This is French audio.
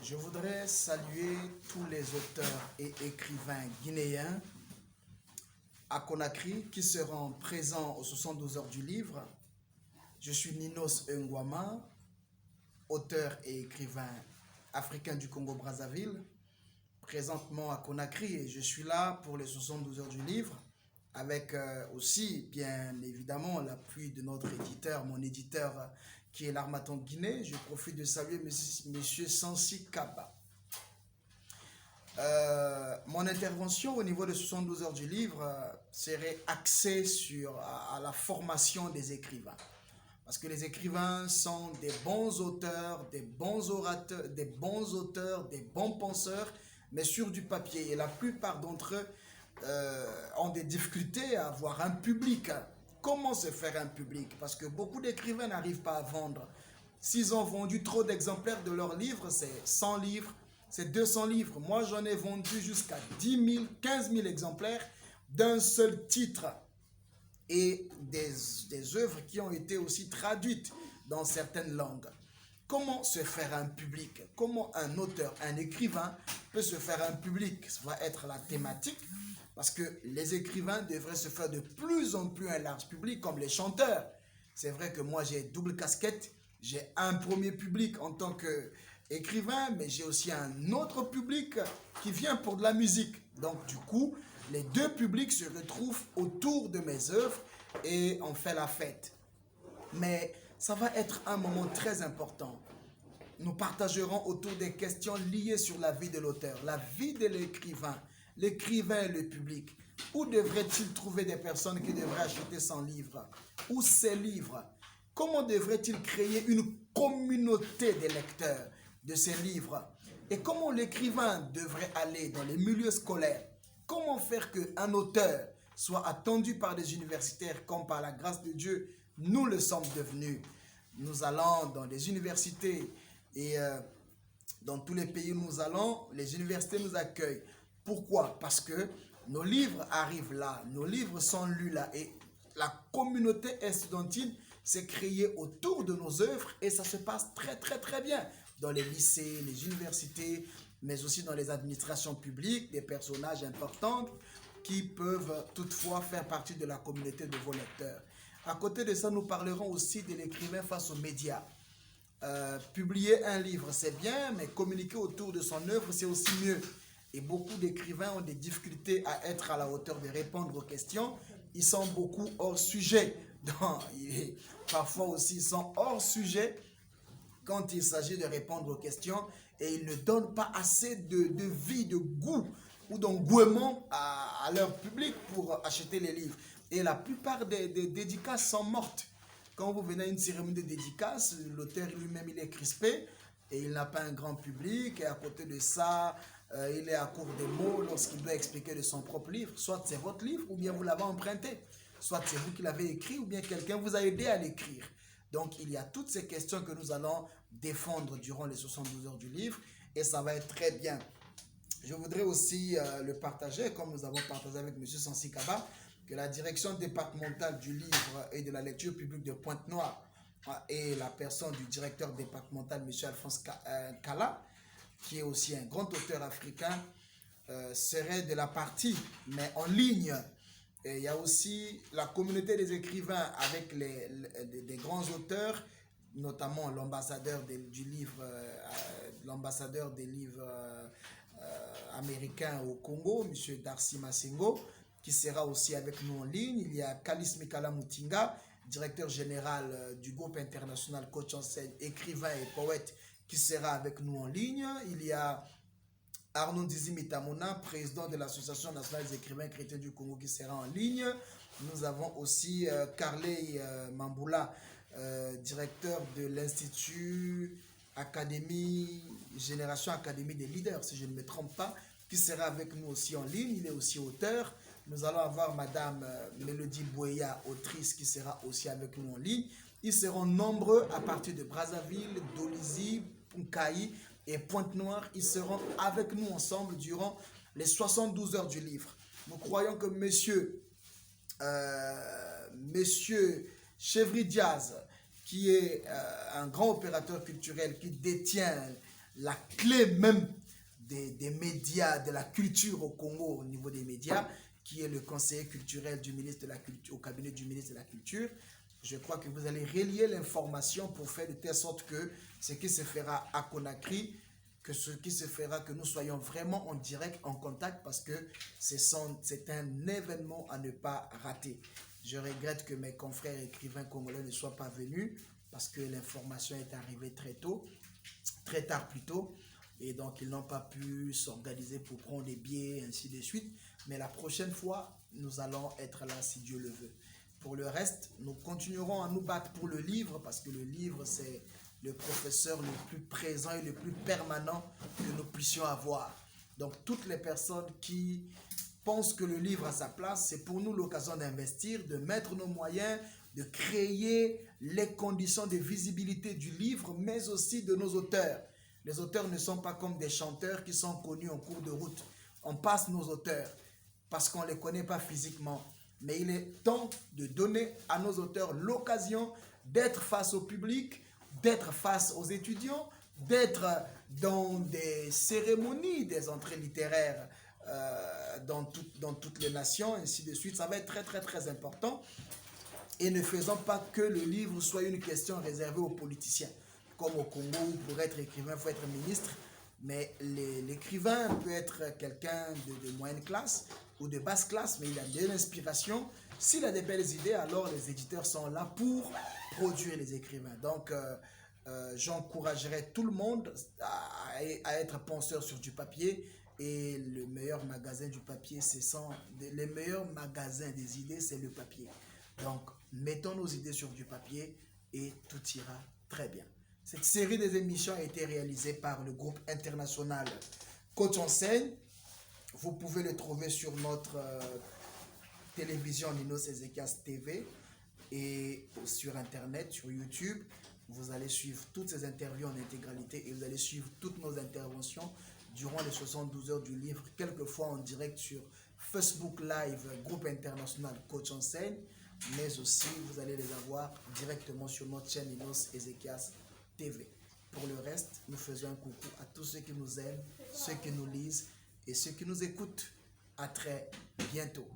Je voudrais saluer tous les auteurs et écrivains guinéens à Conakry qui seront présents aux 72 heures du livre. Je suis Ninos Ngwama, auteur et écrivain africain du Congo-Brazzaville, présentement à Conakry, et je suis là pour les 72 heures du livre avec aussi bien évidemment l'appui de notre éditeur, mon éditeur qui est l'Harmattan Guinée. Je profite de saluer monsieur Sansi Kaba. Mon intervention au niveau de 72 heures du livre serait axée sur la formation des écrivains. Parce que les écrivains sont des bons auteurs, des bons orateurs, des bons auteurs, des bons penseurs, mais sur du papier. Et la plupart d'entre eux ont des difficultés à avoir un public. Comment se faire un public? Parce que beaucoup d'écrivains n'arrivent pas à vendre. S'ils ont vendu trop d'exemplaires de leurs livres, c'est 100 livres, c'est 200 livres. Moi, j'en ai vendu jusqu'à 10 000, 15 000 exemplaires d'un seul titre. Et des œuvres qui ont été aussi traduites dans certaines langues. Comment se faire un public? Comment un auteur, un écrivain peut se faire un public? Ça va être la thématique, parce que les écrivains devraient se faire de plus en plus un large public, comme les chanteurs. C'est vrai que moi j'ai double casquette, j'ai un premier public en tant qu'écrivain, mais j'ai aussi un autre public qui vient pour de la musique. Donc du coup, les deux publics se retrouvent autour de mes œuvres et on fait la fête. Mais ça va être un moment très important. Nous partagerons autour des questions liées sur la vie de l'auteur, la vie de l'écrivain et le public. Où devrait-il trouver des personnes qui devraient acheter son livre ou ses livres? Comment devrait-il créer une communauté des lecteurs de ses livres? Et comment l'écrivain devrait aller dans les milieux scolaires? Comment faire qu'un auteur soit attendu par des universitaires comme par la grâce de Dieu, nous le sommes devenus? Nous allons dans les universités et dans tous les pays où nous allons, les universités nous accueillent. Pourquoi? Parce que nos livres arrivent là, nos livres sont lus là et la communauté estudiantine s'est créée autour de nos œuvres et ça se passe très bien dans les lycées, les universités, mais aussi dans les administrations publiques, des personnages importants qui peuvent toutefois faire partie de la communauté de vos lecteurs. À côté de ça, nous parlerons aussi de l'écrivain face aux médias. Publier un livre, c'est bien, mais communiquer autour de son œuvre, c'est aussi mieux. Et beaucoup d'écrivains ont des difficultés à être à la hauteur de répondre aux questions. Ils sont beaucoup hors sujet. Parfois aussi, ils sont hors sujet quand il s'agit de répondre aux questions et ils ne donnent pas assez de vie, de goût ou d'engouement à leur public pour acheter les livres. Et la plupart des dédicaces sont mortes. Quand vous venez à une cérémonie de dédicace, l'auteur lui-même il est crispé et il n'a pas un grand public. Et à côté de ça, il est à court de mots lorsqu'il doit expliquer de son propre livre. Soit c'est votre livre ou bien vous l'avez emprunté. Soit c'est vous qui l'avez écrit ou bien quelqu'un vous a aidé à l'écrire. Donc, il y a toutes ces questions que nous allons défendre durant les 72 heures du livre et ça va être très bien. Je voudrais aussi le partager, comme nous avons partagé avec M. Sansi Kaba, que la direction départementale du livre et de la lecture publique de Pointe-Noire et la personne du directeur départemental, M. Alphonse Kala, qui est aussi un grand auteur africain, serait de la partie, mais en ligne. Et il y a aussi la communauté des écrivains avec des grands auteurs, notamment l'ambassadeur du livre, l'ambassadeur des livres américains au Congo, M. Darcy Massengo, qui sera aussi avec nous en ligne. Il y a Kalis Mikala Moutinga, directeur général du groupe international Coach en scène, écrivain et poète, qui sera avec nous en ligne. Il y a Arnaud Dizimitamona, président de l'Association nationale des écrivains chrétiens du Congo, qui sera en ligne. Nous avons aussi Carley Mamboula, directeur de l'Institut Académie, Génération Académie des leaders, si je ne me trompe pas, qui sera avec nous aussi en ligne. Il est aussi auteur. Nous allons avoir Madame Mélodie Bouéa, autrice, qui sera aussi avec nous en ligne. Ils seront nombreux à partir de Brazzaville, Dolisie, Punkaï et Pointe-Noire. Ils seront avec nous ensemble durant les 72 heures du livre. Nous croyons que Monsieur Chevry Diaz, qui est un grand opérateur culturel qui détient la clé même des médias, de la culture au Congo au niveau des médias, qui est le conseiller culturel du ministre de la Culture, au cabinet du ministre de la Culture. Je crois que vous allez relier l'information pour faire de telle sorte que ce qui se fera à Conakry, que ce qui se fera, que nous soyons vraiment en direct, en contact, parce que c'est un événement à ne pas rater. Je regrette que mes confrères écrivains congolais ne soient pas venus, parce que l'information est arrivée très tôt, très tard plutôt, et donc ils n'ont pas pu s'organiser pour prendre des billets, ainsi de suite. Mais la prochaine fois, nous allons être là si Dieu le veut. Pour le reste, nous continuerons à nous battre pour le livre, parce que le livre, c'est le professeur le plus présent et le plus permanent que nous puissions avoir. Donc toutes les personnes qui pensent que le livre a sa place, c'est pour nous l'occasion d'investir, de mettre nos moyens, de créer les conditions de visibilité du livre, mais aussi de nos auteurs. Les auteurs ne sont pas comme des chanteurs qui sont connus en cours de route. On passe nos auteurs parce qu'on ne les connaît pas physiquement. Mais il est temps de donner à nos auteurs l'occasion d'être face au public, d'être face aux étudiants, d'être dans des cérémonies, des entrées littéraires dans toutes les nations, ainsi de suite. Ça va être très, très, très important. Et ne faisons pas que le livre soit une question réservée aux politiciens. Comme au Congo, où pour être écrivain, il faut être ministre. Mais l'écrivain peut être quelqu'un de moyenne classe ou de basse classe, mais il a de l'inspiration. S'il a des belles idées, alors les éditeurs sont là pour produire les écrivains. Donc, j'encouragerais tout le monde à être penseur sur du papier. Et le meilleur magasin du papier, les meilleurs magasins des idées, c'est le papier. Donc, mettons nos idées sur du papier et tout ira très bien. Cette série des émissions a été réalisée par le groupe international Coach Enseigne. Vous pouvez le trouver sur notre télévision Ninos Ezekias TV et sur Internet, sur YouTube. Vous allez suivre toutes ces interviews en intégralité et vous allez suivre toutes nos interventions durant les 72 heures du livre, quelquefois en direct sur Facebook Live, groupe international Coach Enseigne, mais aussi vous allez les avoir directement sur notre chaîne Ninos Ezekias TV. Pour le reste, nous faisons un coucou à tous ceux qui nous aiment, ceux qui nous lisent et ceux qui nous écoutent. À très bientôt.